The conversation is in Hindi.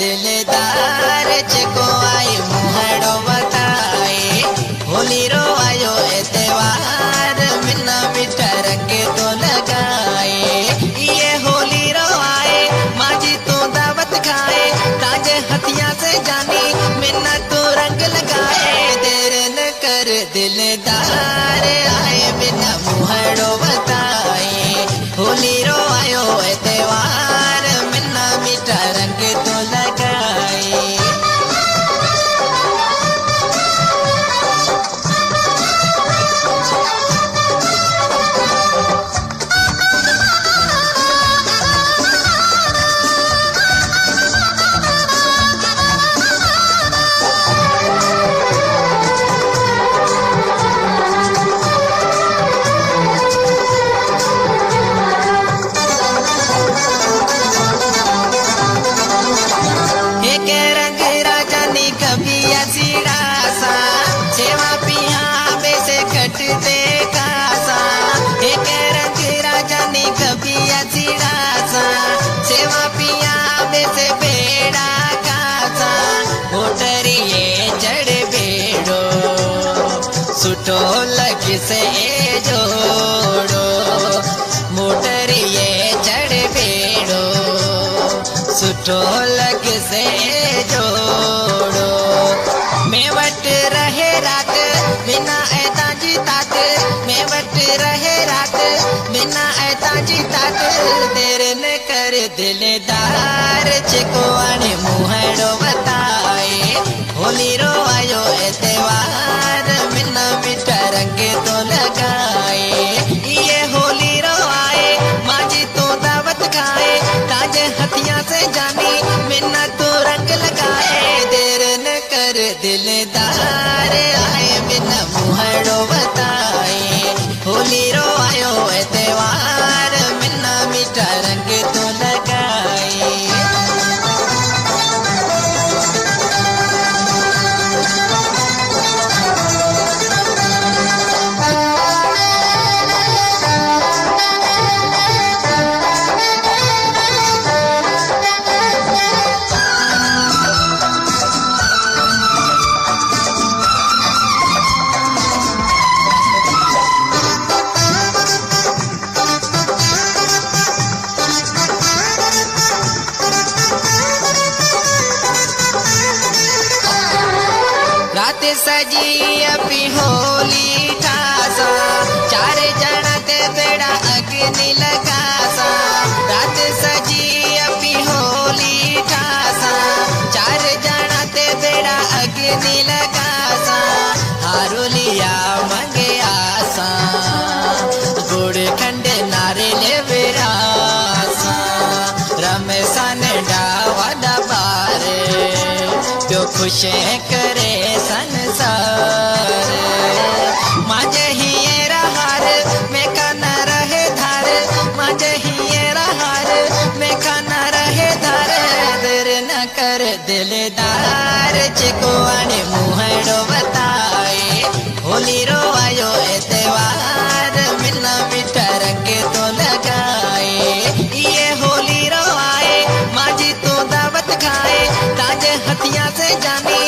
दिलदार चको आई मुहड़ो बताए होली रो आयो ए त्योहार मिना मीठा रंग तो लगाए ये होली रो आए माजी तो दावत खाए ताजे हथिया से जानी मिना तो रंग लगाए देर न कर दिलदार आए बिना मुहड़ो बताए होली रो आयो ए त्योहार मिना मीठा रंग तो लगाए। सेवा पिया से बेड़ा कासा होटरिए जड़ बेड़ो सुटो लग से जोड़ो मोटरिए जड़ बेड़ो सुटो लग से जोड़ो मेवट रहे रात बिना ऐता जी तात मेवट रहे रात बिना ऐता जी तात देर न कर दिलदार चको आने मुहड़ो बताए होली रो आयो ए त्योहार मिना मीठा रंग तो लगाए ये होली रो आए माजी तो दावत खाए ताजे हथिया से जानी मिना तो रंग लगाए देर न कर दिलदार आए बिना मुहड़ो बताए होली रो आयो ए त्योहार मिना मीठा रंग तो लगाए। रात सजी अभी होली ठासा चार जना ते बेड़ा अग्नि लगासा रात सजी अभी होली ठासा चार जना ते बेड़ा अग्नि लगासा हारुलिया मंगे आसा गुड़ खंड नारियल विरासा रमेशा ने डावा दबारे तो खुश करे संसार माजे ही रहार में खाना रहे धार माजे ही रहार में खाना रहे धार देर न कर दिलदार चको आने मुहड़ो बताए होली रो आयो ए त्योहार मिना मीठा रंग तो लगाए ये होली रो आए माजी तो दावत खाए ताजे हथिया से जानी